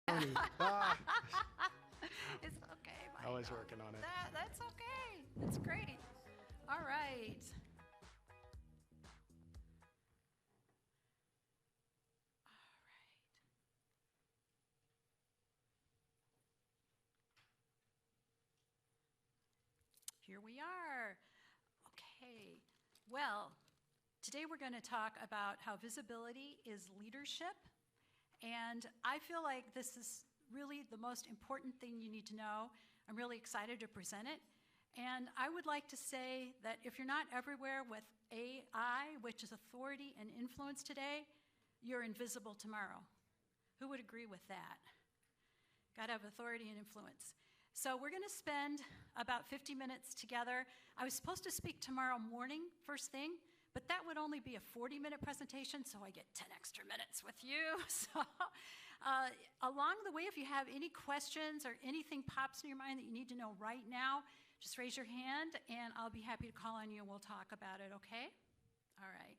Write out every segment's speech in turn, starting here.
It's okay, Mike. Always working on it. That's okay. That's great. All right. All right. Here we are. Okay. Well, today we're going to talk about how visibility is leadership. And I feel like this is really the most important thing you need to know. I'm really excited to present it. And I would like to say that if you're not everywhere with AI, which is authority and influence today, you're invisible tomorrow. Who would agree with that? Got to have authority and influence. So we're going to spend about 50 minutes together. I was supposed to speak tomorrow morning, first thing, but that would only be a 40-minute presentation, so I get 10 extra minutes with you. So along the way, if you have any questions or anything pops in your mind that you need to know right now, just raise your hand, and I'll be happy to call on you, and we'll talk about it, okay? All right.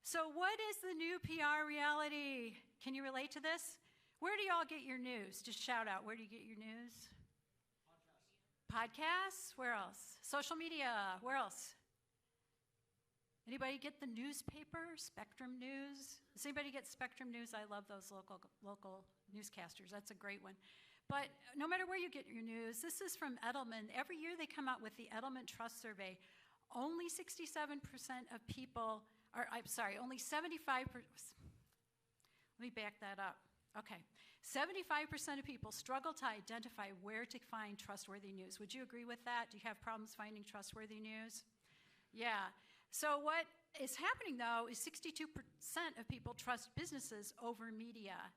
So what is the new PR reality? Can you relate to this? Where do you all get your news? Just shout out. Where do you get your news? Podcasts? Where else? Social media? Where else? Anybody get the newspaper, Spectrum News? Does anybody get Spectrum News? I love those local newscasters. That's a great one. But no matter where you get your news, this is from Edelman. Every year they come out with the Edelman Trust Survey. Only 67% of people, only 75%. Let me back that up. Okay. 75% of people struggle to identify where to find trustworthy news. Would you agree with that? Do you have problems finding trustworthy news? Yeah. So what is happening, though, is 62% of people trust businesses over media.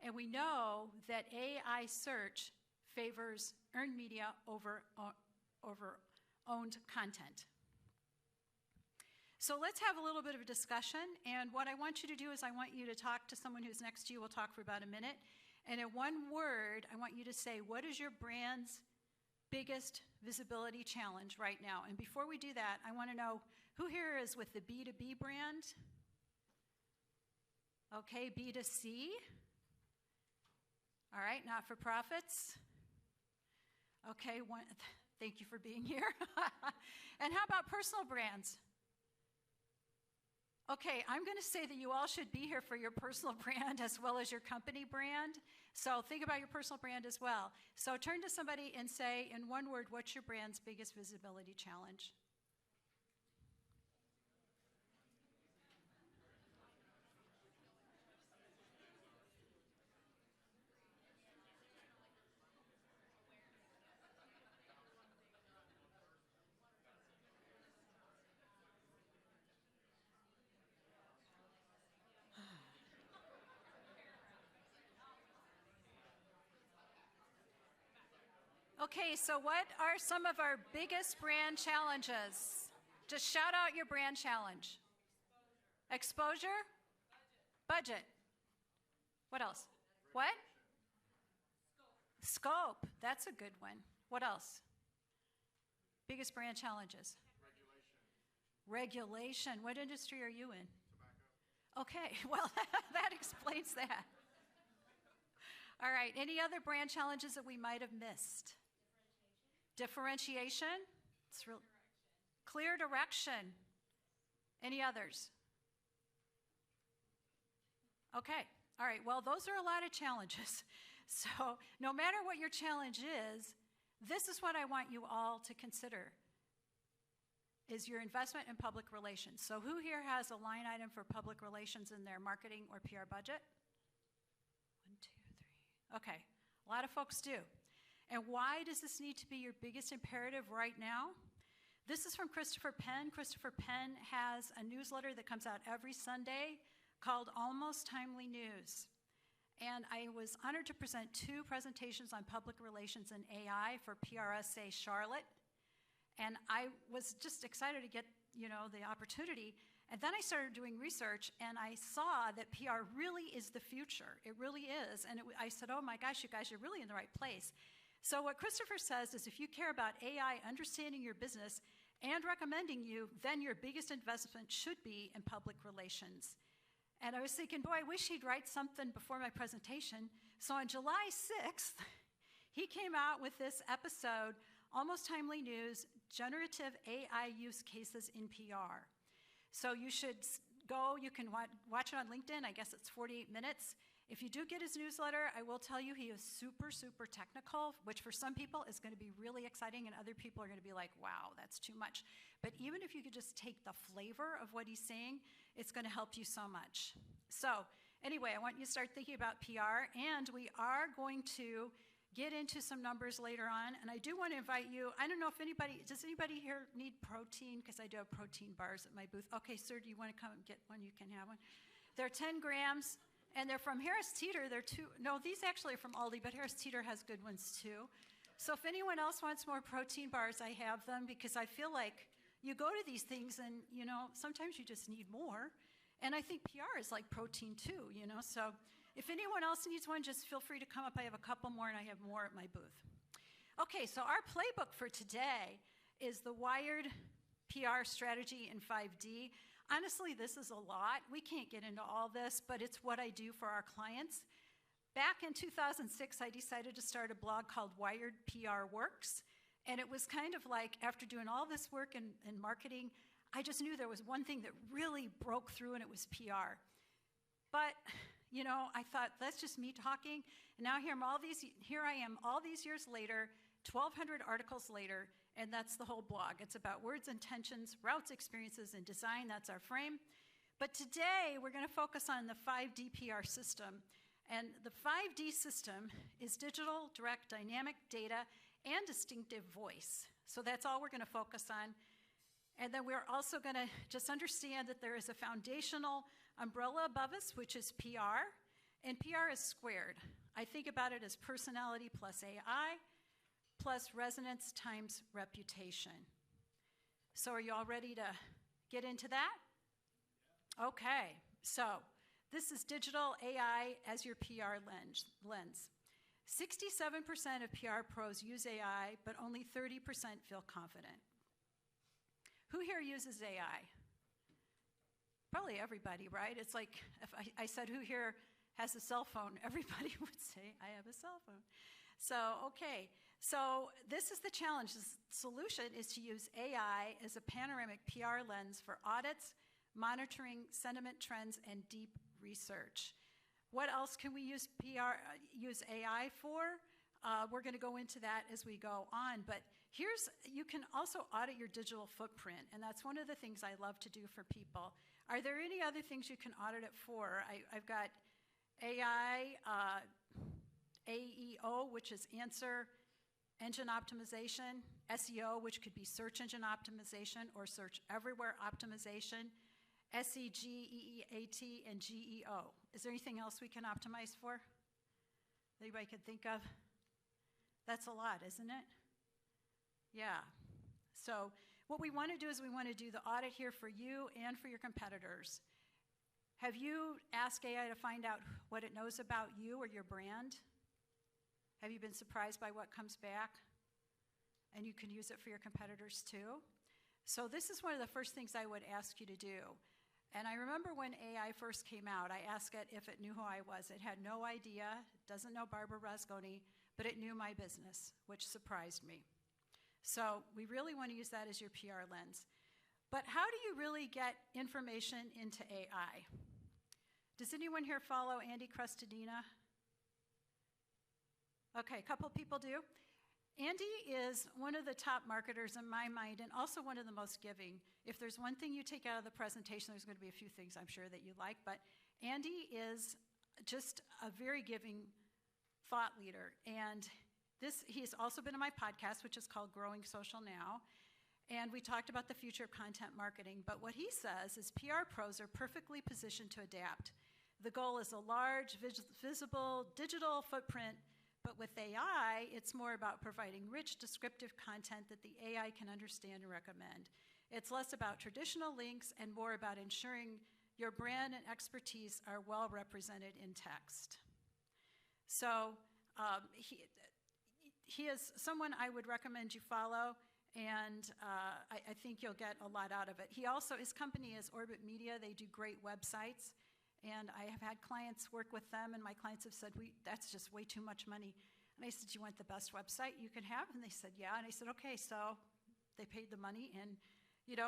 And we know that AI search favors earned media over owned content. So let's have a little bit of a discussion. And what I want you to do is I want you to talk to someone who's next to you. We'll talk for about a minute. And in one word, I want you to say, what is your brand's biggest visibility challenge right now? And before we do that, I want to know who here is with the B2B brand? Okay, B2C. All right, not-for-profits. Okay, thank you for being here. And how about personal brands? Okay, I'm going to say that you all should be here for your personal brand as well as your company brand. So think about your personal brand as well. So turn to somebody and say, in one word, what's your brand's biggest visibility challenge? Okay, so what are some of our biggest brand challenges? Just shout out your brand challenge. Exposure? Budget. What else? What? Scope. That's a good one. What else? Biggest brand challenges? Regulation. What industry are you in? Tobacco. Okay, well, that explains that. All right, any other brand challenges that we might have missed? Differentiation. It's real. Clear direction. Any others? Okay. All right. Well, those are a lot of challenges. So no matter what your challenge is, this is what I want you all to consider, is your investment in public relations. So who here has a line item for public relations in their marketing or PR budget? 1, 2, 3. Okay. A lot of folks do. And why does this need to be your biggest imperative right now? This is from Christopher Penn. Christopher Penn has a newsletter that comes out every Sunday called Almost Timely News. And I was honored to present 2 presentations on public relations and AI for PRSA Charlotte. And I was just excited to get, the opportunity. And then I started doing research, and I saw that PR really is the future. It really is. And I said, oh my gosh, you guys, you're really in the right place. So what Christopher says is if you care about AI understanding your business and recommending you, then your biggest investment should be in public relations. And I was thinking, boy, I wish he'd write something before my presentation. So on July 6th, he came out with this episode, Almost Timely News, Generative AI Use Cases in PR. So you should go, you can watch it on LinkedIn. I guess it's 48 minutes. If you do get his newsletter, I will tell you he is super, super technical, which for some people is going to be really exciting, and other people are going to be like, wow, that's too much. But even if you could just take the flavor of what he's saying, it's going to help you so much. So anyway, I want you to start thinking about PR, and we are going to get into some numbers later on. And I do want to invite you, I don't know if anybody, does anybody here need protein? Because I do have protein bars at my booth. Okay, sir, do you want to come and get one? You can have one. They're 10 grams. And they're from Harris Teeter. These actually are from Aldi, but Harris Teeter has good ones too. So if anyone else wants more protein bars, I have them, because I feel like you go to these things and, sometimes you just need more. And I think PR is like protein too, So if anyone else needs one, just feel free to come up. I have a couple more, and I have more at my booth. Okay, so our playbook for today is the Wired PR strategy in 5D. Honestly, this is a lot. We can't get into all this, but it's what I do for our clients. Back in 2006, I decided to start a blog called Wired PR Works, and it was kind of like, after doing all this work in marketing, I just knew there was one thing that really broke through, and it was PR. But, I thought, that's just me talking, and now here I am all these years later, 1,200 articles later, and that's the whole blog. It's about words, intentions, routes, experiences, and design. That's our frame. But today, we're going to focus on the 5D PR system. And the 5D system is digital, direct, dynamic, data, and distinctive voice. So that's all we're going to focus on. And then we're also going to just understand that there is a foundational umbrella above us, which is PR. And PR is squared. I think about it as personality plus AI, plus resonance times reputation. So are you all ready to get into that? Okay, so this is digital AI as your PR lens. 67% of PR pros use AI, but only 30% feel confident. Who here uses AI? Probably everybody, right? It's like if I said, who here has a cell phone? Everybody would say, I have a cell phone. So, okay. So this is the challenge. The solution is to use AI as a panoramic PR lens for audits, monitoring sentiment trends, and deep research. What else can we use AI for? We're going to go into that as we go on. But you can also audit your digital footprint, and that's one of the things I love to do for people. Are there any other things you can audit it for? I've got AI, AEO, which is answer engine optimization, SEO, which could be search engine optimization or search everywhere optimization, SEG, EEAT, and GEO. Is there anything else we can optimize for? Anybody could think of? That's a lot, isn't it? Yeah. So what we want to do is we want to do the audit here for you and for your competitors. Have you asked AI to find out what it knows about you or your brand? Have you been surprised by what comes back? And you can use it for your competitors too. So this is one of the first things I would ask you to do. And I remember when AI first came out, I asked it if it knew who I was. It had no idea, doesn't know Barbara Rozgonyi, but it knew my business, which surprised me. So we really want to use that as your PR lens. But how do you really get information into AI? Does anyone here follow Andy Crestodina? Okay, a couple people do. Andy is one of the top marketers in my mind, and also one of the most giving. If there's one thing you take out of the presentation, there's going to be a few things I'm sure that you like, but Andy is just a very giving thought leader. And he's also been on my podcast, which is called Growing Social Now, and we talked about the future of content marketing. But what he says is PR pros are perfectly positioned to adapt. The goal is a large, visible digital footprint. But with AI, it's more about providing rich, descriptive content that the AI can understand and recommend. It's less about traditional links and more about ensuring your brand and expertise are well represented in text. So he is someone I would recommend you follow, and I think you'll get a lot out of it. His company is Orbit Media. They do great websites. And I have had clients work with them, and my clients have said, that's just way too much money. And I said, you want the best website you can have? And they said, yeah. And I said, okay, so they paid the money. And,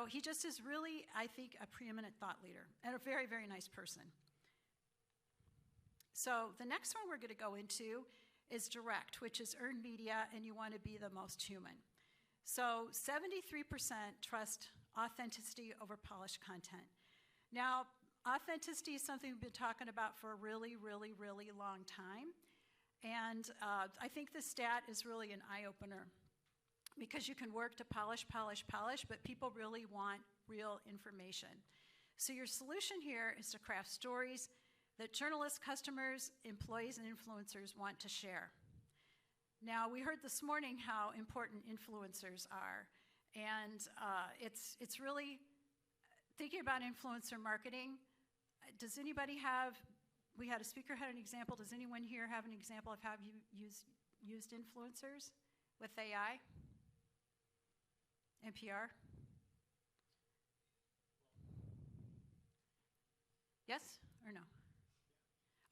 he just is really, I think, a preeminent thought leader and a very, very nice person. So the next one we're going to go into is direct, which is earned media, and you want to be the most human. So 73% trust authenticity over polished content. Now, authenticity is something we've been talking about for a really, really, really long time. And I think this stat is really an eye-opener because you can work to polish, but people really want real information. So your solution here is to craft stories that journalists, customers, employees, and influencers want to share. Now, we heard this morning how important influencers are, and it's really thinking about influencer marketing. Does anybody have, we had a speaker had an example, does anyone here have an example of how you used influencers with AI and PR? Yes or no?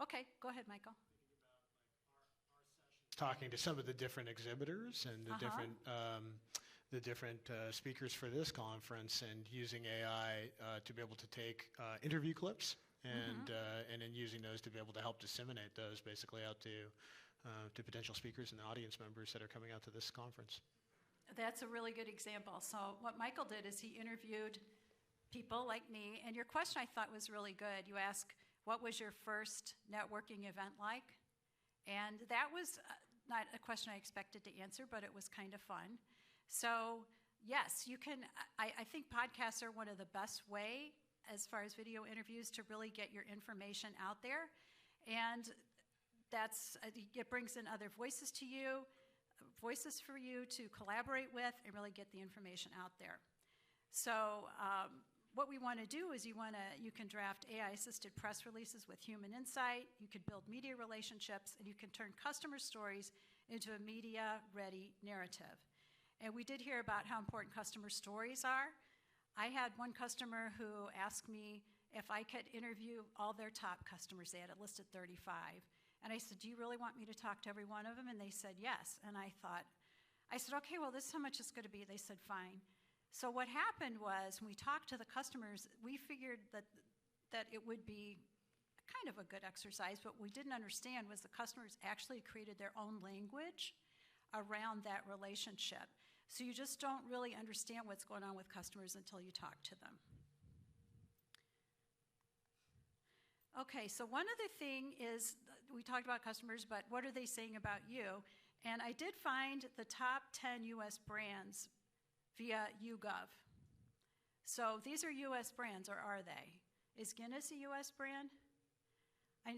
Okay, go ahead, Michael. Talking to some of the different exhibitors and the different speakers for this conference, and using AI to be able to take interview clips and then using those to be able to help disseminate those basically out to potential speakers and audience members that are coming out to this conference. That's a really good example. So what Michael did is he interviewed people like me, and your question I thought was really good. You asked, what was your first networking event like? And that was not a question I expected to answer, but it was kind of fun. So yes, you can, I think podcasts are one of the best way as far as video interviews to really get your information out there. And it brings in other voices to you, voices for you to collaborate with and really get the information out there. So what we want to do is you can draft AI-assisted press releases with human insight, you could build media relationships, and you can turn customer stories into a media-ready narrative. And we did hear about how important customer stories are. I had one customer who asked me if I could interview all their top customers. They had it listed 35. And I said, do you really want me to talk to every one of them? And they said, yes. And I said, okay, well, this is how much it's going to be. They said, fine. So what happened was, when we talked to the customers, we figured that it would be kind of a good exercise, but what we didn't understand was the customers actually created their own language around that relationship. So you just don't really understand what's going on with customers until you talk to them. Okay, so one other thing is, we talked about customers, but what are they saying about you? And I did find the top 10 US brands via YouGov. So these are US brands, or are they? Is Guinness a US brand?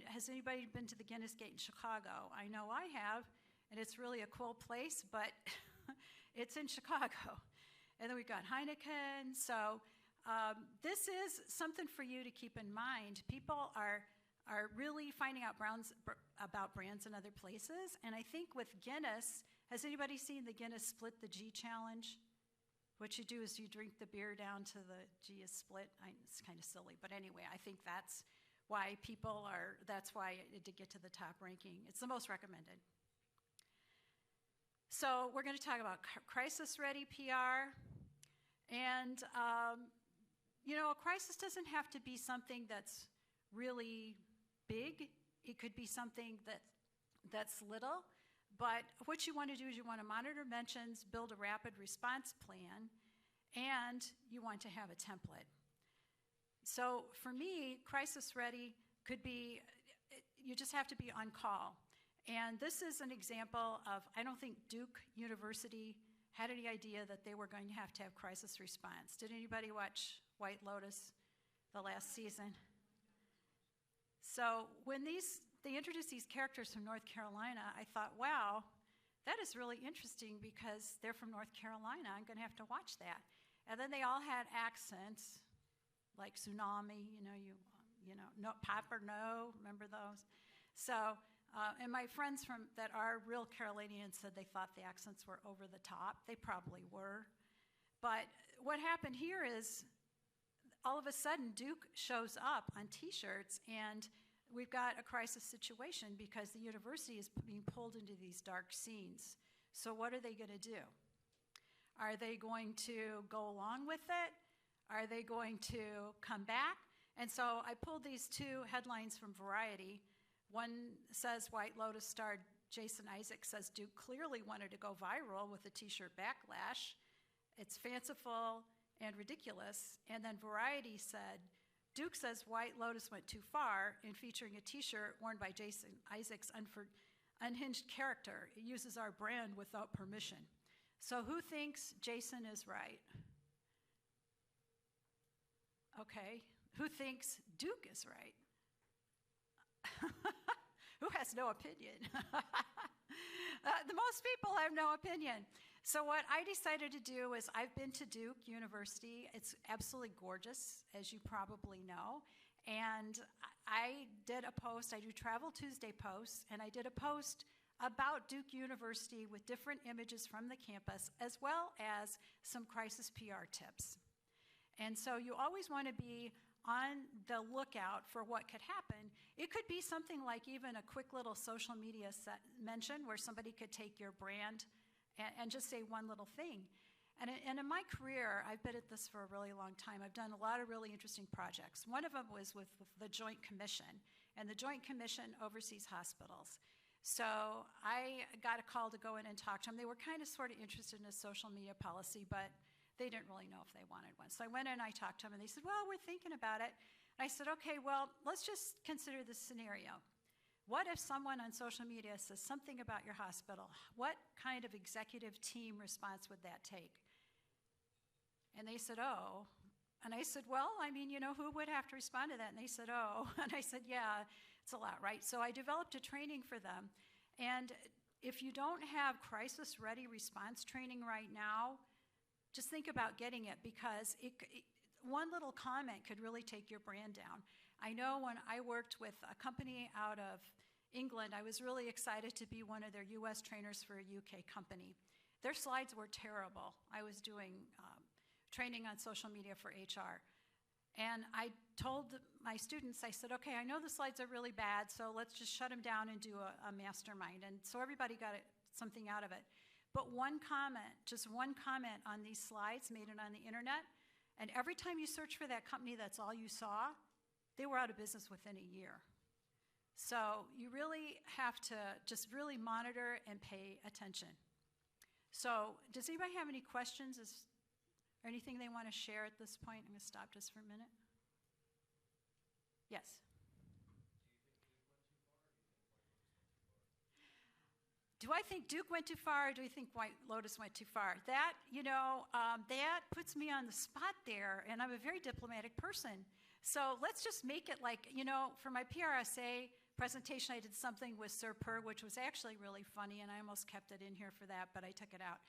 Has anybody been to the Guinness Gate in Chicago? I know I have, and it's really a cool place, but it's in Chicago. And then we've got Heineken. So this is something for you to keep in mind. People are really finding out about brands in other places. And I think with Guinness, has anybody seen the Guinness Split the G challenge? What you do is you drink the beer down to the G is split. It's kind of silly, but anyway, I think that's why it did get to the top ranking. It's the most recommended. So we're going to talk about crisis-ready PR. And, a crisis doesn't have to be something that's really big. It could be something that's little. But what you want to do is you want to monitor mentions, build a rapid response plan, and you want to have a template. So for me, crisis ready could be, you just have to be on call. And this is an example of, I don't think Duke University had any idea that they were going to have crisis response. Did anybody watch White Lotus the last season? So when they introduced these characters from North Carolina, I thought, wow, that is really interesting because they're from North Carolina. I'm going to have to watch that. And then they all had accents, like Tsunami, no, Pop or No, remember those? So, and my friends that are real Carolinians said they thought the accents were over the top. They probably were. But what happened here is all of a sudden, Duke shows up on T-shirts, and we've got a crisis situation because the university is being pulled into these dark scenes. So what are they going to do? Are they going to go along with it? Are they going to come back? And so I pulled these two headlines from Variety. One says White Lotus star Jason Isaac says Duke clearly wanted to go viral with the T-shirt backlash. It's fanciful and ridiculous. And then Variety said, Duke says White Lotus went too far in featuring a T-shirt worn by Jason Isaac's unhinged character. It uses our brand without permission. So who thinks Jason is right? Okay. Who thinks Duke is right? Who has no opinion? The most people have no opinion. So what I decided to do is I've been to Duke University. It's absolutely gorgeous, as you probably know. And I did a post. I do Travel Tuesday posts, and I did a post about Duke University with different images from the campus, as well as some crisis PR tips. And so you always want to be on the lookout for what could happen. It could be something like even a quick little social media mention where somebody could take your brand and just say one little thing. And in my career, I've been at this for a really long time. I've done a lot of really interesting projects. One of them was with the Joint Commission, and the Joint Commission oversees hospitals. So I got a call to go in and talk to them. They were kind of sort of interested in a social media policy, but they didn't really know if they wanted one. So I went in and I talked to them, and they said, well, we're thinking about it. And I said, okay, well, let's just consider this scenario. What if someone on social media says something about your hospital? What kind of executive team response would that take? And they said, oh. And I said, well, I mean, you know, who would have to respond to that? And they said, oh. And I said, yeah, it's a lot, right? So I developed a training for them. And if you don't have crisis-ready response training right now, just think about getting it, because one little comment could really take your brand down. I know when I worked with a company out of England, I was really excited to be one of their US trainers for a UK company. Their slides were terrible. I was doing training on social media for HR. And I told my students, I said, okay, I know the slides are really bad, so let's just shut them down and do a mastermind. And so everybody got something out of it. But one comment, just one comment on these slides made it on the internet, and every time you search for that company, that's all you saw, they were out of business within a year. So you really have to just really monitor and pay attention. So does anybody have any questions or anything they want to share at this point? I'm going to stop just for a minute. Yes. Do I think Duke went too far, or do you think White Lotus went too far? That, you know, that puts me on the spot there, and I'm a very diplomatic person. So let's just make it like, you know, for my PRSA presentation, I did something with Sir Per, which was actually really funny, and I almost kept it in here for that, but I took it out.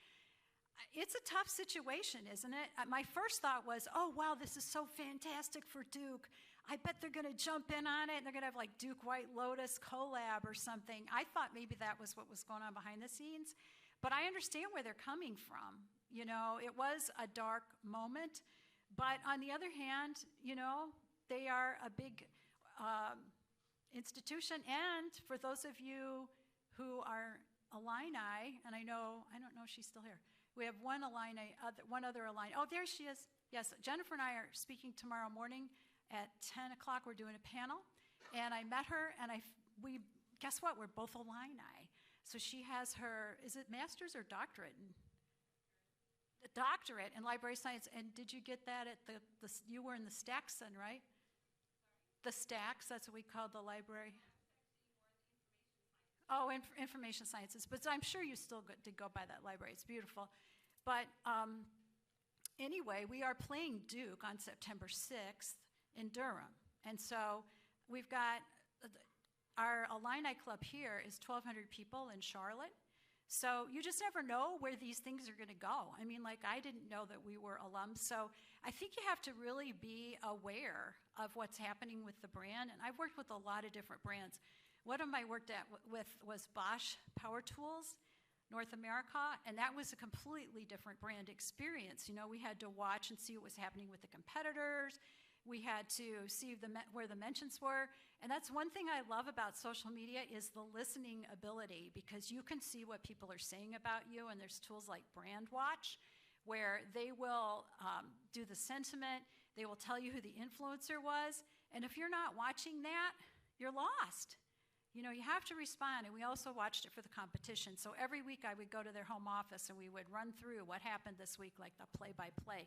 It's a tough situation, isn't it? My first thought was, oh, wow, this is so fantastic for Duke. I bet they're going to jump in on it, and they're going to have like Duke White Lotus collab or something. I thought maybe that was what was going on behind the scenes, but I understand where they're coming from. You know, it was a dark moment, but on the other hand, you know, they are a big institution, and for those of you who are Illini, and I don't know if she's still here. We have one other Illini. Oh, there she is. Yes, Jennifer and I are speaking tomorrow morning at 10 o'clock. We're doing a panel, and I met her, and guess what? We're both Illini. So she has her, is it master's or doctorate? Doctorate in library science. And did you get that at you were in the Stacks then, right? The Stacks, that's what we call the library. Oh, information sciences. But I'm sure you still did go by that library. It's beautiful. But anyway, we are playing Duke on September 6th in Durham. And so we've got our Illini Club here is 1,200 people in Charlotte. So you just never know where these things are going to go. I mean, like, I didn't know that we were alums. So I think you have to really be aware of what's happening with the brand. And I've worked with a lot of different brands. One of them I worked with was Bosch Power Tools, North America, and that was a completely different brand experience. You know, we had to watch and see what was happening with the competitors. We had to see where the mentions were. And that's one thing I love about social media is the listening ability, because you can see what people are saying about you, and there's tools like Brand Watch where they will do the sentiment, they will tell you who the influencer was, and if you're not watching that, you're lost. You know, you have to respond, and we also watched it for the competition. So every week I would go to their home office and we would run through what happened this week, like the play-by-play.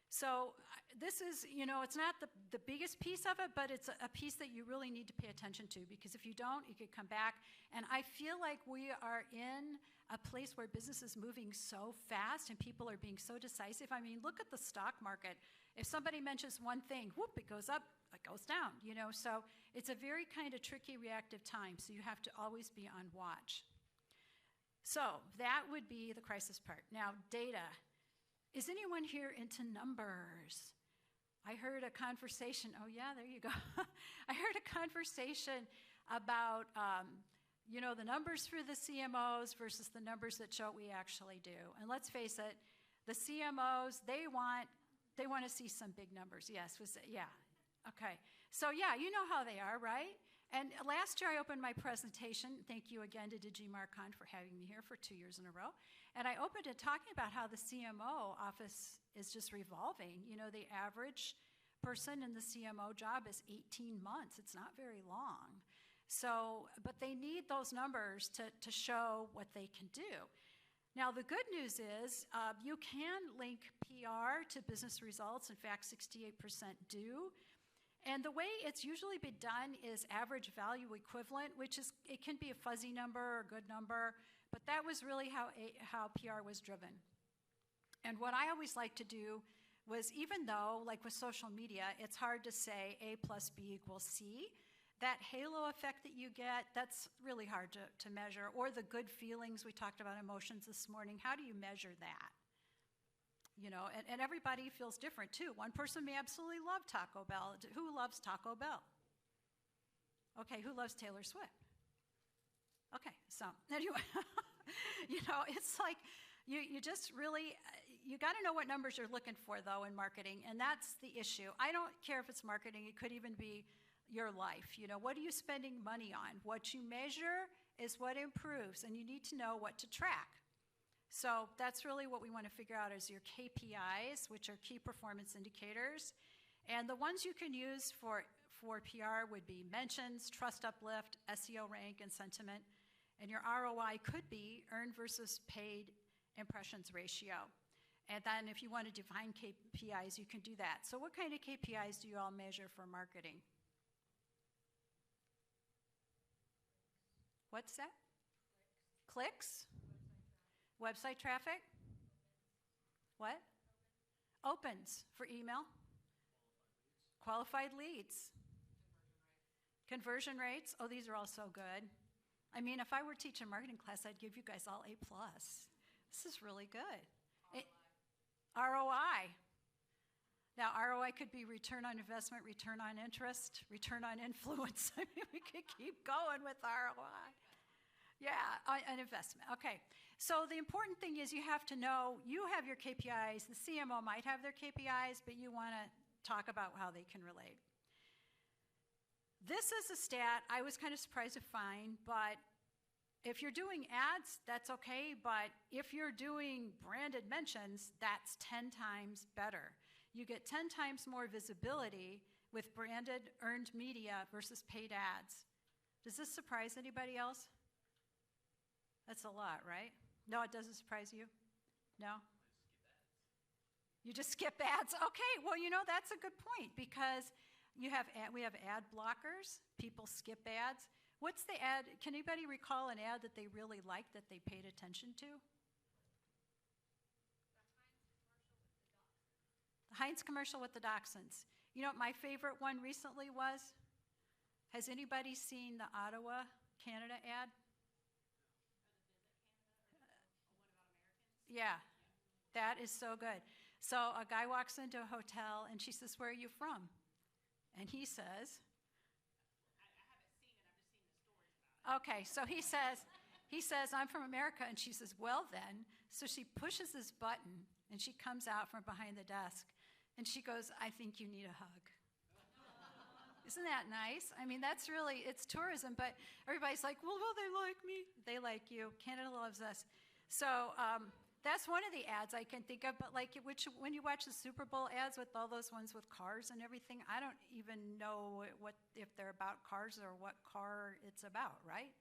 So this is, you know, it's not the biggest piece of it, but it's a piece that you really need to pay attention to, because if you don't, you could come back. And I feel like we are in a place where business is moving so fast and people are being so decisive. I mean, look at the stock market. If somebody mentions one thing, whoop, it goes up, it goes down, you know. So it's a very kind of tricky reactive time, so you have to always be on watch. So that would be the crisis part. Now, data. Is anyone here into numbers? I heard a conversation, oh yeah, there you go. I heard a conversation about, you know, the numbers for the CMOs versus the numbers that show what we actually do. And let's face it, the CMOs, they want to see some big numbers. Yes, yeah, okay. So yeah, you know how they are, right? And last year I opened my presentation, thank you again to DigiMarCon for having me here for 2 years in a row. And I opened it talking about how the CMO office is just revolving. You know, the average person in the CMO job is 18 months. It's not very long. So, but they need those numbers to show what they can do. Now, the good news is you can link PR to business results. In fact, 68% do. And the way it's usually been done is average value equivalent, which is, it can be a fuzzy number or a good number, but that was really how PR was driven. And what I always like to do was, even though, like with social media, it's hard to say A plus B equals C, that halo effect that you get, that's really hard to measure. Or the good feelings, we talked about emotions this morning, how do you measure that? You know, and everybody feels different too. One person may absolutely love Taco Bell. Who loves Taco Bell? Okay, who loves Taylor Swift? Okay, so anyway, you know, it's like you just really, you got to know what numbers you're looking for though in marketing, and that's the issue. I don't care if it's marketing, it could even be your life. You know, what are you spending money on? What you measure is what improves, and you need to know what to track. So that's really what we want to figure out is your KPIs, which are key performance indicators. And the ones you can use for PR would be mentions, trust uplift, SEO rank, and sentiment. And your ROI could be earned versus paid impressions ratio. And then if you want to define KPIs, you can do that. So what kind of KPIs do you all measure for marketing? What's that? Clicks? Website traffic? What? Opens for email. Qualified leads. Conversion rates. Oh, these are all so good. I mean, if I were teaching a marketing class, I'd give you guys all A+. This is really good. ROI. Now, ROI could be return on investment, return on interest, return on influence. I mean, we could keep going with ROI. Yeah, an investment. Okay. So the important thing is you have to know, you have your KPIs, the CMO might have their KPIs, but you want to talk about how they can relate. This is a stat I was kind of surprised to find, but if you're doing ads, that's okay, but if you're doing branded mentions, that's 10 times better. You get 10 times more visibility with branded earned media versus paid ads. Does this surprise anybody else? That's a lot, right? No, it doesn't surprise you? No? You just skip ads? Okay, well, you know, that's a good point, because we have ad blockers. People skip ads. What's the ad? Can anybody recall an ad that they really liked that they paid attention to? The Heinz commercial with the dachshunds. You know what my favorite one recently was? Has anybody seen the Ottawa, Canada ad? Yeah, that is so good. So a guy walks into a hotel and she says, "Where are you from?" And he says, I haven't seen it, I've just seen the stories about it. Okay, so he says, "I'm from America." And she says, "Well then." So she pushes this button and she comes out from behind the desk and she goes, "I think you need a hug." Isn't that nice? I mean, that's really, it's tourism, but everybody's like, well, they like me. They like you. Canada loves us. So that's one of the ads I can think of, but like when you watch the Super Bowl ads with all those ones with cars and everything, I don't even know if they're about cars or what car it's about, right?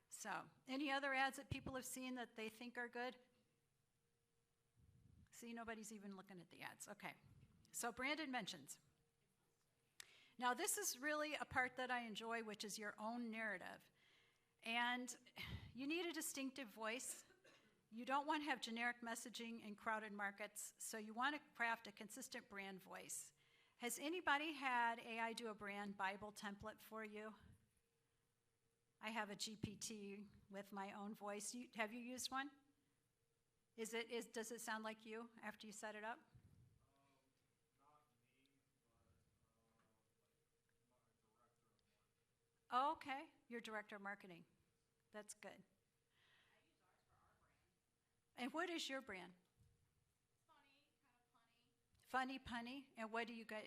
So any other ads that people have seen that they think are good? See, nobody's even looking at the ads. Okay. So branded mentions. Now, this is really a part that I enjoy, which is your own narrative. And you need a distinctive voice. You don't want to have generic messaging in crowded markets, so you want to craft a consistent brand voice. Has anybody had AI do a brand Bible template for you? I have a GPT with my own voice. Have you used one? Does it sound like you after you set it up? Oh, okay. You're director of marketing. That's good. And what is your brand? Funny, punny. And what do you get?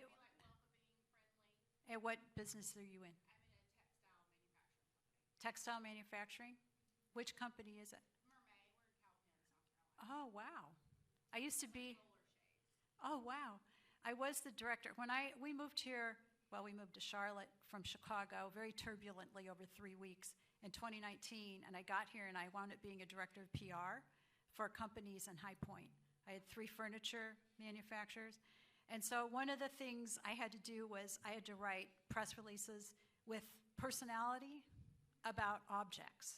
And what business are you in? Textile manufacturing. Which company is it? Oh, wow. I used to be. Oh, wow. I was the director. When we moved here, we moved to Charlotte from Chicago very turbulently over 3 weeks in 2019, and I got here and I wound up being a director of PR for companies in High Point. I had 3 furniture manufacturers, and so one of the things I had to do was I had to write press releases with personality about objects.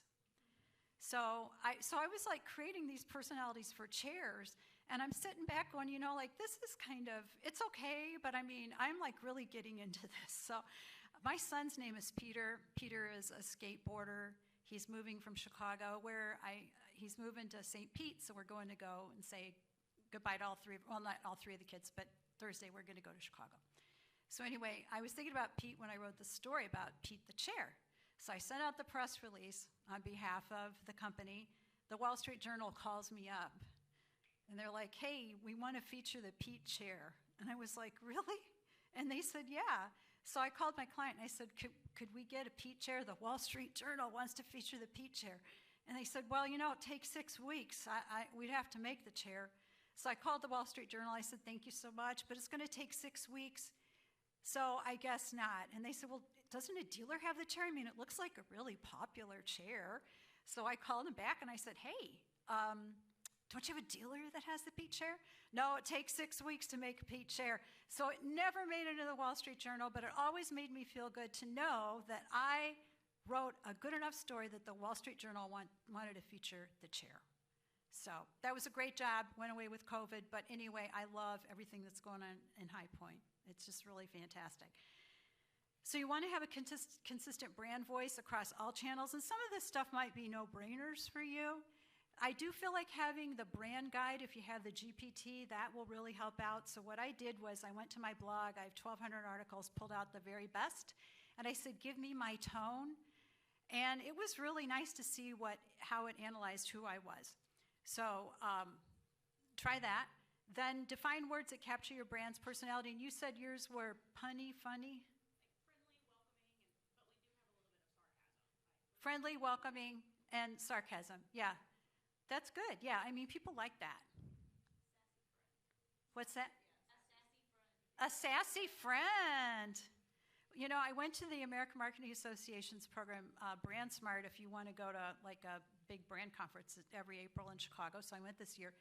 So I was like creating these personalities for chairs, and I'm sitting back going, this is kind of, it's okay, but I mean, I'm like really getting into this. So my son's name is Peter. Peter is a skateboarder. He's moving from Chicago he's moving to St. Pete, so we're going to go and say goodbye to all 3, not all 3 of the kids, but Thursday we're going to go to Chicago. So anyway, I was thinking about Pete when I wrote the story about Pete the chair. So I sent out the press release on behalf of the company. The Wall Street Journal calls me up, and they're like, hey, we want to feature the Pete chair. And I was like, really? And they said, yeah. So I called my client, and I said, could we get a Pete chair? The Wall Street Journal wants to feature the Pete chair. And they said, well, it takes 6 weeks. We'd have to make the chair. So I called the Wall Street Journal. I said, thank you so much, but it's going to take 6 weeks. So I guess not. And they said, well, doesn't a dealer have the chair? I mean, it looks like a really popular chair. So I called them back and I said, hey, don't you have a dealer that has the Pete chair? No, it takes 6 weeks to make a Pete chair. So it never made it into the Wall Street Journal, but it always made me feel good to know that I wrote a good enough story that the Wall Street Journal wanted to feature the chair. So that was a great job, went away with COVID, but anyway, I love everything that's going on in High Point. It's just really fantastic. So you want to have a consistent brand voice across all channels, and some of this stuff might be no-brainers for you. I do feel like having the brand guide, if you have the GPT, that will really help out. So what I did was I went to my blog. I have 1,200 articles, pulled out the very best, and I said, give me my tone. And it was really nice to see how it analyzed who I was. So try that. Then define words that capture your brand's personality. And you said yours were punny, funny? Friendly, welcoming, and sarcasm. Yeah, that's good. Yeah, I mean, people like that. What's that? A sassy friend. I went to the American Marketing Association's program, Brand Smart, if you want to go to like a big brand conference every April in Chicago. So I went this year.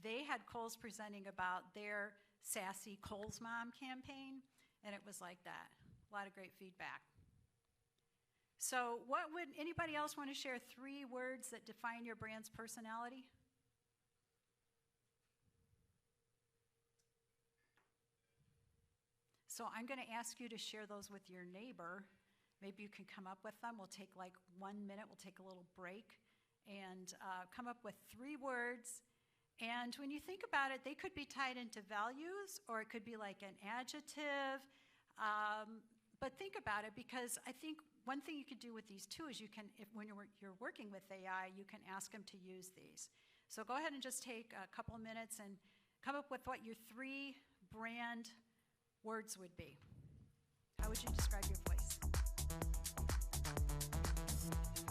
They had Kohl's presenting about their Sassy Kohl's Mom campaign, and it was like that. A lot of great feedback. So would anybody else want to share 3 words that define your brand's personality? So I'm going to ask you to share those with your neighbor. Maybe you can come up with them. We'll take like 1 minute. We'll take a little break and come up with 3 words. And when you think about it, they could be tied into values, or it could be like an adjective. But think about it, because I think one thing you could do with these too is when you're working with AI, you can ask them to use these. So go ahead and just take a couple of minutes and come up with what your 3 brand words would be. How would you describe your voice?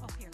Oh, here.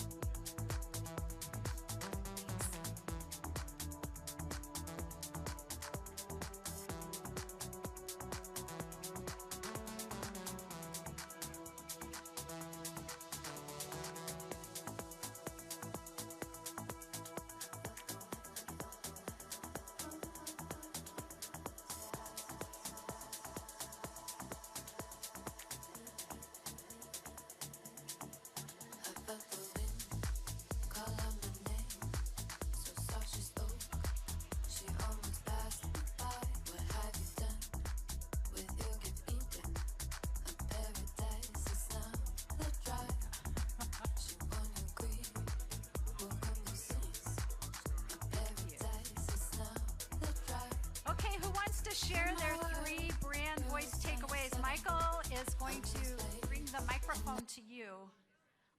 Okay, who wants to share their 3 brand voice takeaways? Michael is going to bring the microphone to you.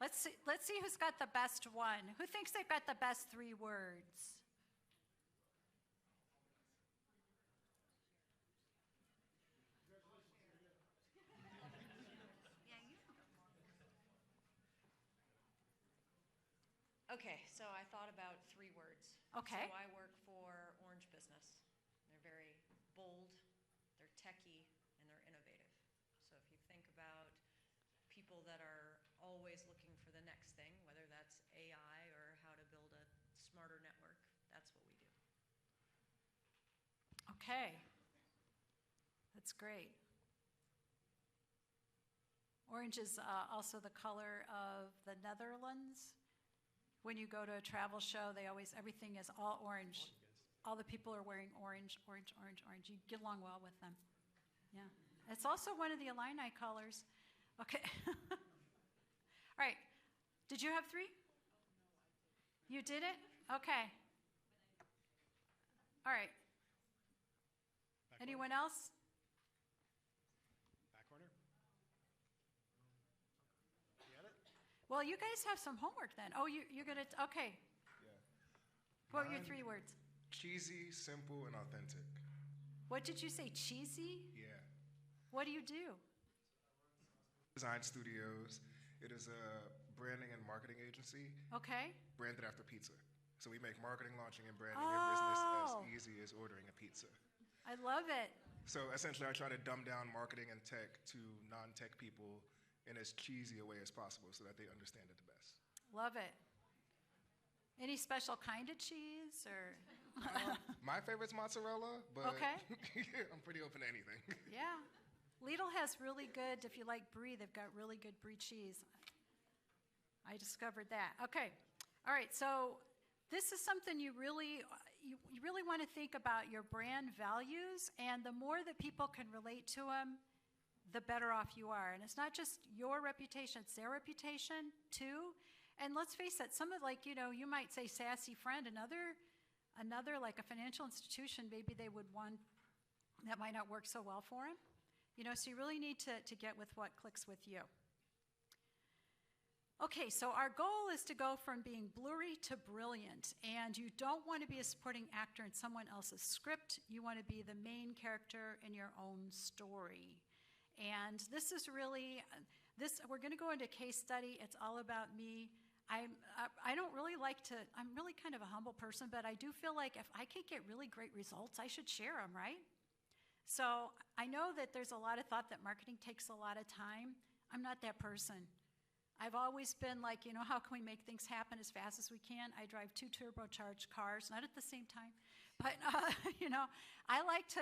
Let's see who's got the best one. Who thinks they've got the best 3 words? Okay, so I thought about 3 words. Okay. So I work for Orange Business. They're very bold, they're techy, and they're innovative. So if you think about people that are always looking for the next thing, whether that's AI or how to build a smarter network, that's what we do. Okay. That's great. Orange is also the color of the Netherlands. When you go to a travel show, everything is all orange. All the people are wearing orange, orange, orange, orange. You get along well with them. Yeah. It's also one of the Illini colors. Okay. All right. Did you have 3? You did it? Okay. All right. Anyone else? Back corner. You got it? Well, you guys have some homework then. Oh, you're going to, okay. Yeah. What were your Mine- 3 words? Cheesy, simple, and authentic. What did you say? Cheesy? Yeah. What do you do? Design Studios. It is a branding and marketing agency Okay. branded after pizza. So we make marketing, launching, and branding in business Oh. as easy as ordering a pizza. I love it. So essentially, I try to dumb down marketing and tech to non-tech people in as cheesy a way as possible so that they understand it the best. Love it. Any special kind of cheese or? My favorite's mozzarella, but Okay. I'm pretty open to anything. Yeah. Lidl has really good, if you like brie, they've got really good brie cheese. I discovered that. Okay. All right. So this is something you really want to think about your brand values, and the more that people can relate to them, the better off you are. And it's not just your reputation, it's their reputation too. And let's face it, some of you might say sassy friend, another like a financial institution, maybe they would want, that might not work so well for them. So you really need to get with what clicks with you. Okay, so our goal is to go from being blurry to brilliant, and you don't want to be a supporting actor in someone else's script. You want to be the main character in your own story. And this is really, we're going to go into a case study. It's all about me. I don't really like to, I'm really kind of a humble person, but I do feel like if I could get really great results, I should share them, right? So I know that there's a lot of thought that marketing takes a lot of time. I'm not that person. I've always been like, how can we make things happen as fast as we can? I drive 2 turbocharged cars, not at the same time, but, I like to,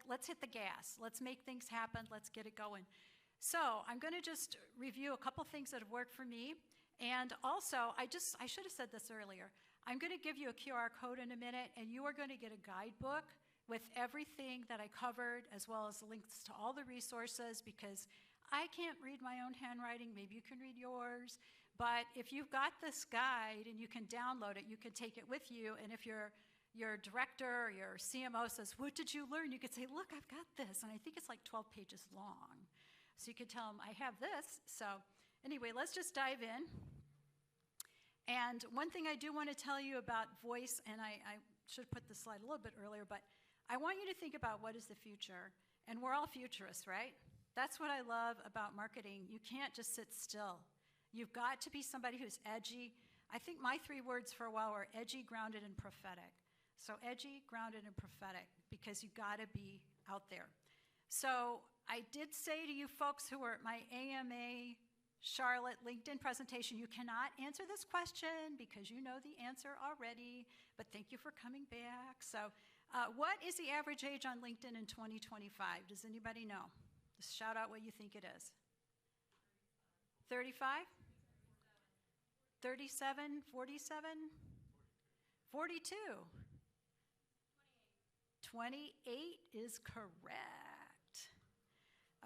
let's hit the gas. Let's make things happen. Let's get it going. So I'm going to just review a couple things that have worked for me. And also, I should have said this earlier. I'm going to give you a QR code in a minute, and you are going to get a guidebook with everything that I covered, as well as links to all the resources, because I can't read my own handwriting. Maybe you can read yours. But if you've got this guide and you can download it, you can take it with you. And if your director or your CMO says, what did you learn? You could say, look, I've got this. And I think it's like 12 pages long. So you could tell them, I have this. So anyway, let's just dive in. And one thing I do want to tell you about voice, and I should put this slide a little bit earlier, but I want you to think about what is the future. And we're all futurists, right? That's what I love about marketing. You can't just sit still. You've got to be somebody who's edgy. I think my 3 words for a while were edgy, grounded, and prophetic. So edgy, grounded, and prophetic, because you've got to be out there. So I did say to you folks who were at my AMA Charlotte LinkedIn presentation, you cannot answer this question because you know the answer already, but thank you for coming back. So what is the average age on LinkedIn in 2025? Does anybody know? Just shout out what you think it is. 35? 37? 47? 42? 28 is correct.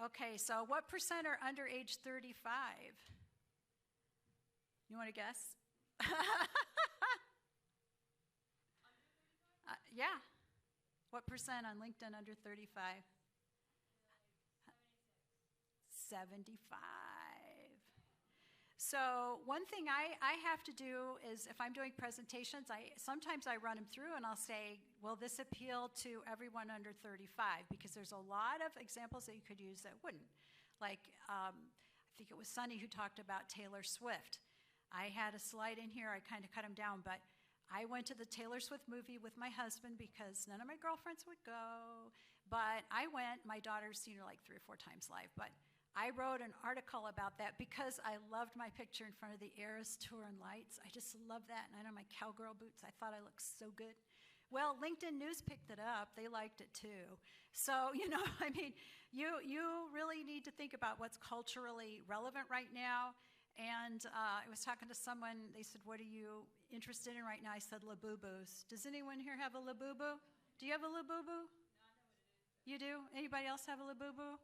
Okay, so what percent are under age 35? You want to guess? Yeah. What percent on LinkedIn under 35? 75. So one thing I have to do is if I'm doing presentations, sometimes I run them through and I'll say, will this appeal to everyone under 35? Because there's a lot of examples that you could use that wouldn't. Like, I think it was Sunny who talked about Taylor Swift. I had a slide in here, I kind of cut them down, but I went to the Taylor Swift movie with my husband because none of my girlfriends would go. But I went, my daughter's seen her like 3 or 4 times live, but I wrote an article about that because I loved my picture in front of the Eras Tour and lights. I just love that, and I know my cowgirl boots. I thought I looked so good. Well, LinkedIn News picked it up. They liked it too. So, you know, I mean, you really need to think about what's culturally relevant right now. And I was talking to someone, they said, what are you interested in right now? I said, Labubu's. Does anyone here have a Labubu? Do you have a Labubu? No, I know what it is. You do? Anybody else have a Labubu?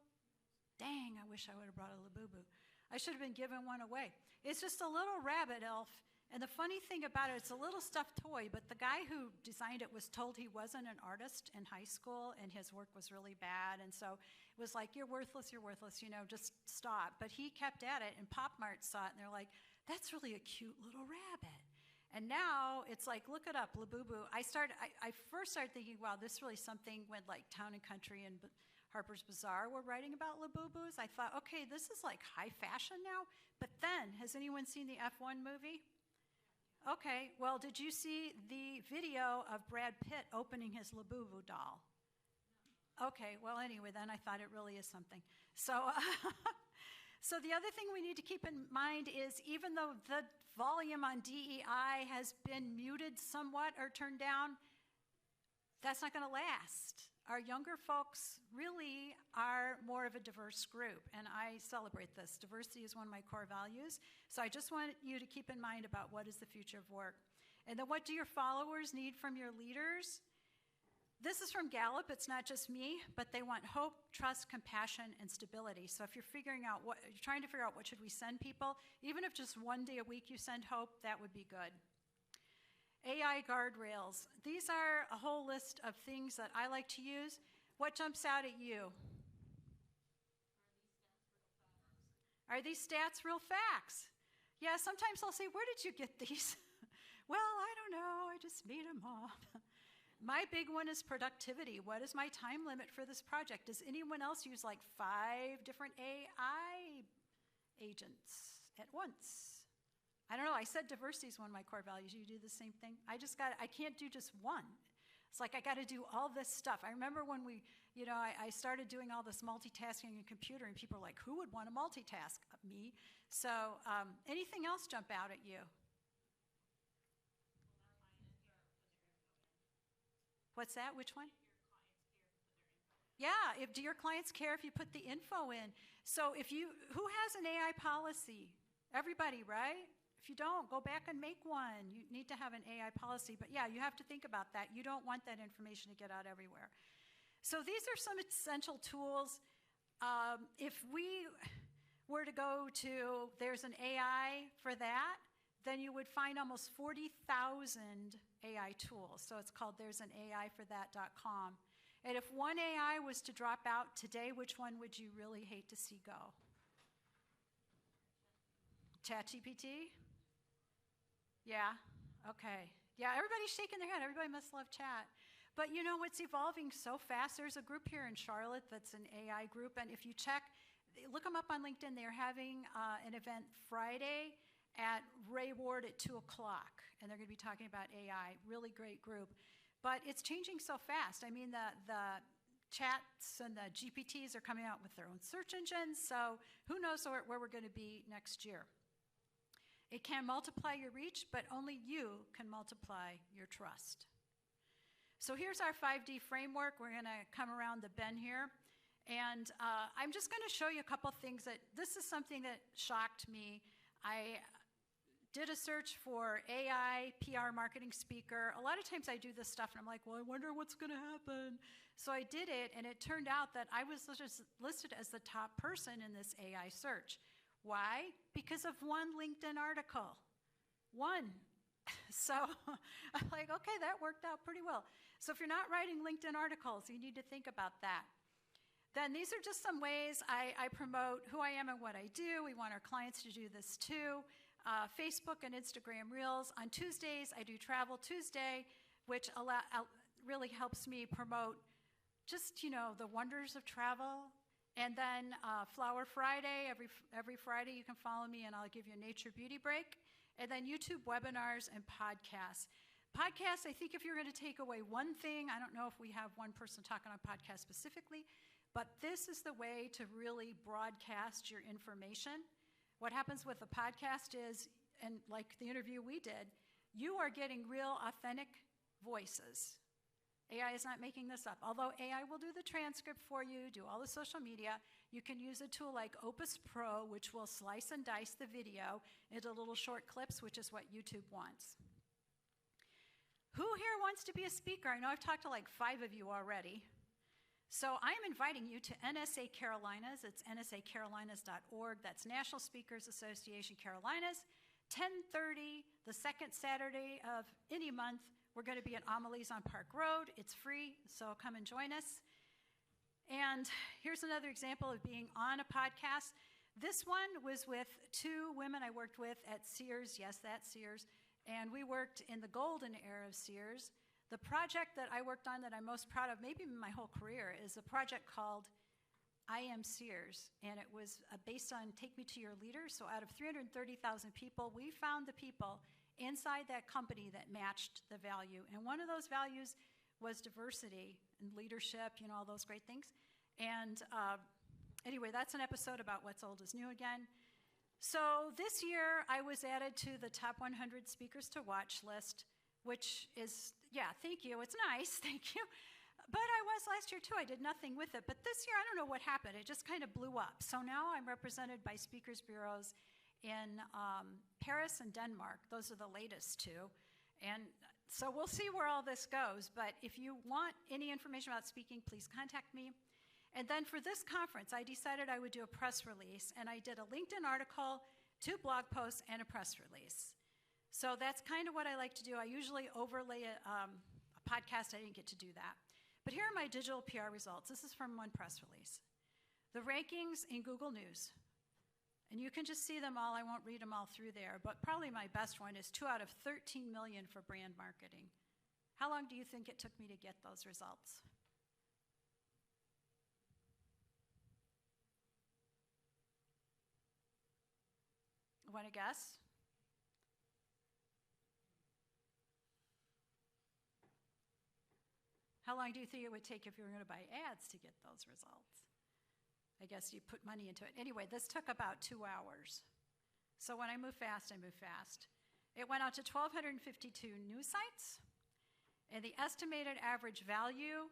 Dang, I wish I would have brought a Labubu. I should have been giving one away. It's just a little rabbit elf. And the funny thing about it, it's a little stuffed toy, but the guy who designed it was told he wasn't an artist in high school and his work was really bad. And so it was like, you're worthless, you know, just stop. But he kept at it, and Pop Mart saw it, and they're like, that's really a cute little rabbit. And now it's like, look it up, Labubu. I first started thinking, wow, this is really something when like Town and Country and Harper's Bazaar were writing about Labubus. I thought, okay, this is like high fashion now. But then, has anyone seen the F1 movie? Okay, well, did you see the video of Brad Pitt opening his Labubu doll? Okay, well, anyway, then I thought it really is something. So, so the other thing we need to keep in mind is even though the volume on DEI has been muted somewhat or turned down, that's not going to last. Our younger folks really are more of a diverse group, and I celebrate this. Diversity is one of my core values, so I just want you to keep in mind about what is the future of work. And then what do your followers need from your leaders? This is from Gallup. It's not just me, but they want hope, trust, compassion, and stability. So if you're trying to figure out what should we send people, even if just 1 day a week you send hope, that would be good. AI guardrails. These are a whole list of things that I like to use. What jumps out at you? Are these stats real facts? Yeah, sometimes I'll say, where did you get these? Well, I don't know, I just made them up. My big one is productivity. What is my time limit for this project? Does anyone else use like 5 different AI agents at once? I don't know, I said diversity is one of my core values. You do the same thing? I can't do just one. It's like I got to do all this stuff. I remember when I started doing all this multitasking in computer, and people were like, who would want to multitask? Me. So anything else jump out at you? What's that? Which one? Yeah, do your clients care if you put the info in? So who has an AI policy? Everybody, right? If you don't, go back and make one. You need to have an AI policy. But yeah, you have to think about that. You don't want that information to get out everywhere. So these are some essential tools. If we were to go to, there's an AI for that, then you would find almost 40,000 AI tools. So it's called there's an AI for that.com. And if one AI was to drop out today, which one would you really hate to see go? ChatGPT? Yeah, okay. Yeah, everybody's shaking their head. Everybody must love chat. But you know, it's evolving so fast. There's a group here in Charlotte that's an AI group, and if you check look them up on LinkedIn. They're having an event Friday at Ray Ward at 2 o'clock, and they're going to be talking about AI. Really great group. But it's changing so fast. I mean, the chats and the GPTs are coming out with their own search engines, so who knows where we're going to be next year. It can multiply your reach, but only you can multiply your trust. So here's our 5D framework. We're going to come around the bend here. And I'm just going to show you a couple things this is something that shocked me. I did a search for AI PR marketing speaker. A lot of times I do this stuff and I'm like, well, I wonder what's going to happen. So I did it, and it turned out that I was listed as the top person in this AI search. Why? Because of one LinkedIn article. One. So I'm like, okay, that worked out pretty well. So if you're not writing LinkedIn articles, you need to think about that. Then these are just some ways I promote who I am and what I do. We want our clients to do this too. Facebook and Instagram Reels. On Tuesdays, I do Travel Tuesday, which really helps me promote just, the wonders of travel. And then Flower Friday, every Friday you can follow me and I'll give you a nature beauty break. And then YouTube webinars and podcasts. Podcasts, I think if you're going to take away one thing, I don't know if we have one person talking on podcasts specifically, but this is the way to really broadcast your information. What happens with a podcast is, and like the interview we did, you are getting real, authentic voices. AI is not making this up. Although AI will do the transcript for you, do all the social media, you can use a tool like Opus Pro, which will slice and dice the video into little short clips, which is what YouTube wants. Who here wants to be a speaker? I know I've talked to like 5 of you already. So I'm inviting you to NSA Carolinas. It's nsacarolinas.org. That's National Speakers Association Carolinas. 10:30, the second Saturday of any month. We're going to be at Amelie's on Park Road. It's free, so come and join us. And here's another example of being on a podcast. This one was with 2 women I worked with at Sears. Yes, that's Sears. And we worked in the golden era of Sears. The project that I worked on that I'm most proud of, maybe in my whole career, is a project called I Am Sears. And it was based on Take Me to Your Leader. So out of 330,000 people, we found the people inside that company that matched the value. And one of those values was diversity and leadership, all those great things. And anyway, that's an episode about what's old is new again. So this year, I was added to the top 100 speakers to watch list, which is, thank you. It's nice, thank you. But I was last year too. I did nothing with it. But this year, I don't know what happened. It just kind of blew up. So now I'm represented by speakers bureaus in Paris and Denmark. Those are the latest 2. And so we'll see where all this goes. But if you want any information about speaking, please contact me. And then for this conference, I decided I would do a press release. And I did a LinkedIn article, 2 blog posts, and a press release. So that's kind of what I like to do. I usually overlay a podcast. I didn't get to do that. But here are my digital PR results. This is from one press release. The rankings in Google News. And you can just see them all. I won't read them all through there. But probably my best one is 2 out of 13 million for brand marketing. How long do you think it took me to get those results? Want to guess? How long do you think it would take if you were going to buy ads to get those results? I guess you put money into it. Anyway, this took about 2 hours. So when I move fast, I move fast. It went out to 1,252 news sites, and the estimated average value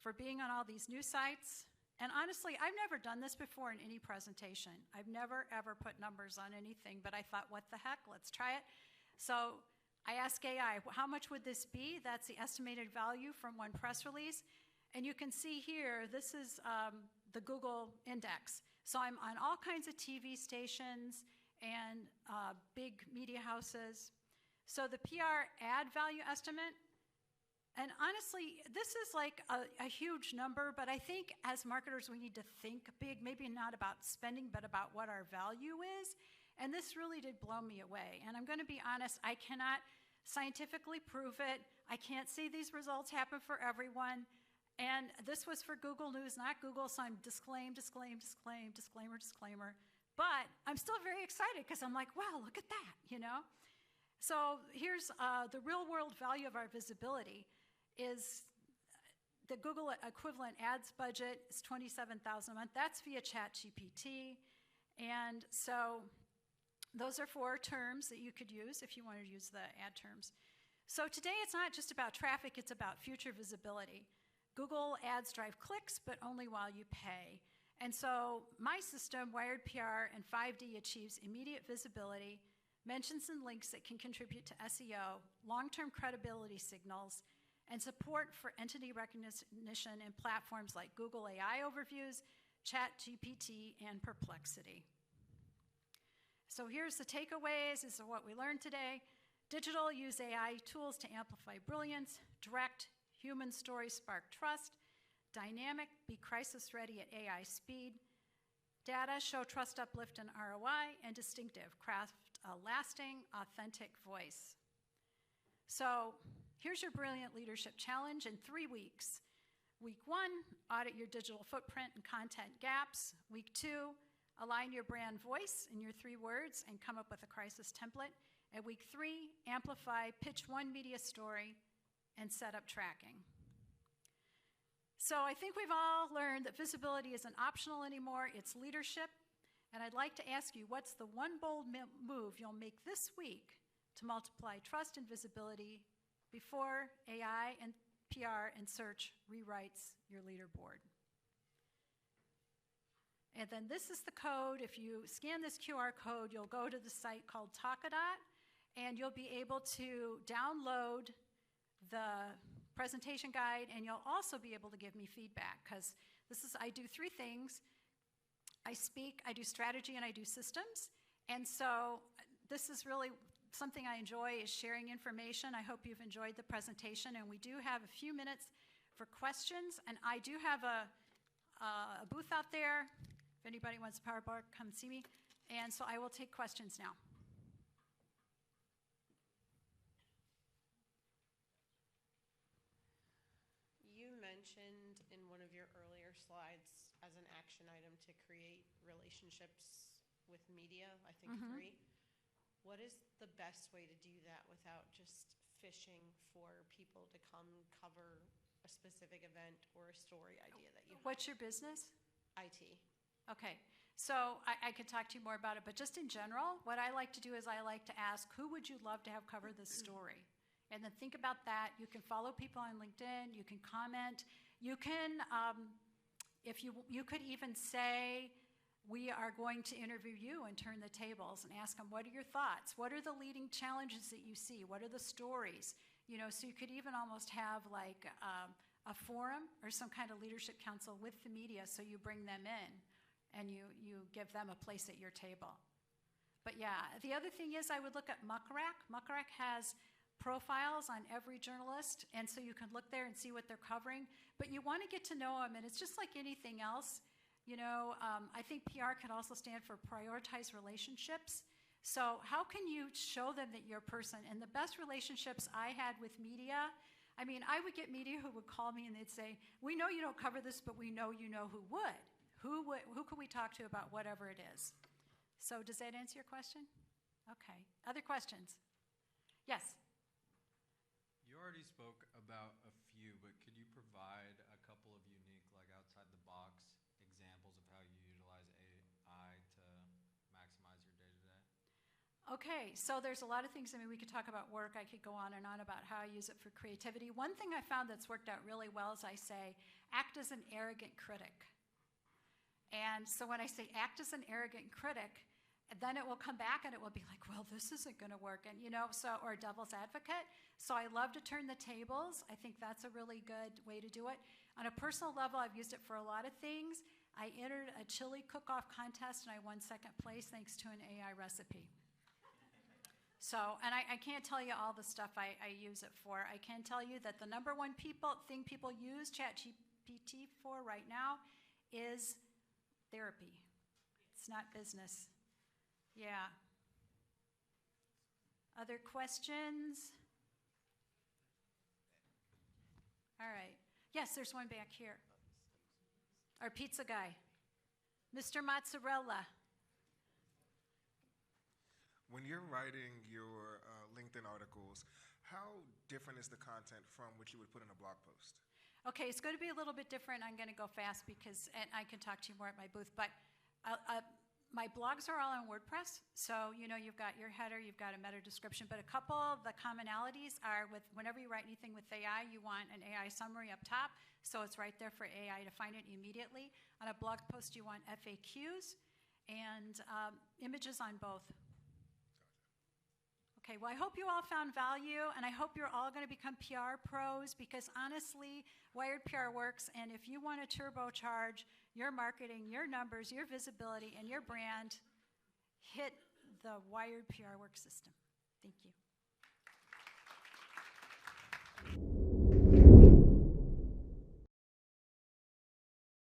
for being on all these news sites, and honestly, I've never done this before in any presentation. I've never, ever put numbers on anything, but I thought, what the heck, let's try it. So I asked AI, how much would this be? That's the estimated value from one press release. And you can see here, this is the Google index. So I'm on all kinds of TV stations and big media houses. So the PR ad value estimate, and honestly, this is like a huge number, but I think as marketers we need to think big, maybe not about spending, but about what our value is. And this really did blow me away. And I'm going to be honest, I cannot scientifically prove it. I can't say these results happen for everyone. And this was for Google News, not Google, so I'm disclaimer. But I'm still very excited because I'm like, wow, look at that, you know? So here's the real world value of our visibility is the Google equivalent ads budget is $27,000 a month. That's via ChatGPT. And so those are 4 terms that you could use if you wanted to use the ad terms. So today it's not just about traffic, it's about future visibility. Google ads drive clicks, but only while you pay. And so my system, Wired PR and 5D, achieves immediate visibility, mentions and links that can contribute to SEO, long-term credibility signals, and support for entity recognition in platforms like Google AI Overviews, ChatGPT, and Perplexity. So here's the takeaways. This is what we learned today. Digital, use AI tools to amplify brilliance. Direct, human stories spark trust. Dynamic, be crisis ready at AI speed. Data, show trust uplift and ROI. And distinctive, craft a lasting, authentic voice. So here's your brilliant leadership challenge in 3 weeks. Week 1, audit your digital footprint and content gaps. Week 2, align your brand voice in your 3 words and come up with a crisis template. At week 3, amplify, pitch 1 media story, and set up tracking. So I think we've all learned that visibility isn't optional anymore, it's leadership. And I'd like to ask you, what's the one bold move you'll make this week to multiply trust and visibility before AI and PR and search rewrites your leaderboard? And then this is the code. If you scan this QR code, you'll go to the site called Talkadot, and you'll be able to download the presentation guide, and you'll also be able to give me feedback, because I do 3 things. I speak, I do strategy, and I do systems. And so this is really something I enjoy, is sharing information. I hope you've enjoyed the presentation, and we do have a few minutes for questions, and I do have a booth out there. If anybody wants a power bar, come see me. And so I will take questions now. You mentioned in one of your earlier slides as an action item to create relationships with media, I think 3. What is the best way to do that without just fishing for people to come cover a specific event or a story idea that you have? What's your business? IT. Okay, so I could talk to you more about it, but just in general, what I like to do is I like to ask, who would you love to have cover this story? And then think about that. You can follow people on LinkedIn, you can comment, you can, you could even say, we are going to interview you and turn the tables and ask them, what are your thoughts? What are the leading challenges that you see? What are the stories? You know, so you could even almost have like a forum or some kind of leadership council with the media, so you bring them in and you give them a place at your table. But yeah, the other thing is I would look at Muckrack. Muckrack has profiles on every journalist, and so you can look there and see what they're covering. But you want to get to know them, and it's just like anything else. You know, I think PR can also stand for prioritize relationships. So how can you show them that you're a person? And the best relationships I had with media, I mean, I would get media who would call me and they'd say, we know you don't cover this, but we know you know who would. Who could we talk to about whatever it is? So does that answer your question? Okay. Other questions? Yes. You already spoke about a few, but could you provide a couple of unique, like outside-the-box examples of how you utilize AI to maximize your day-to-day? Okay, so there's a lot of things. I mean, we could talk about work. I could go on and on about how I use it for creativity. One thing I found that's worked out really well is I say, act as an arrogant critic. And so when I say act as an arrogant critic, then it will come back and it will be like, well, this isn't going to work. And, you know, so, or devil's advocate. So I love to turn the tables. I think that's a really good way to do it. On a personal level, I've used it for a lot of things. I entered a chili cook-off contest and I won 2nd place thanks to an AI recipe. So, and I can't tell you all the stuff I use it for. I can tell you that the number one thing people use ChatGPT for right now is therapy. It's not business. Yeah. Other questions? All right. Yes, there's one back here. Our pizza guy, Mr. Mozzarella. When you're writing your LinkedIn articles, how different is the content from what you would put in a blog post? Okay, it's going to be a little bit different. I'm going to go fast because, and I can talk to you more at my booth, but my blogs are all on WordPress. So, you know, you've got your header, you've got a meta description, but a couple of the commonalities are with whenever you write anything with AI, you want an AI summary up top. So it's right there for AI to find it immediately. On a blog post, you want FAQs and images on both. Okay, well, I hope you all found value, and I hope you're all going to become PR pros because honestly, Wired PR works, and if you want to turbocharge your marketing, your numbers, your visibility, and your brand, hit the Wired PR work system. Thank you.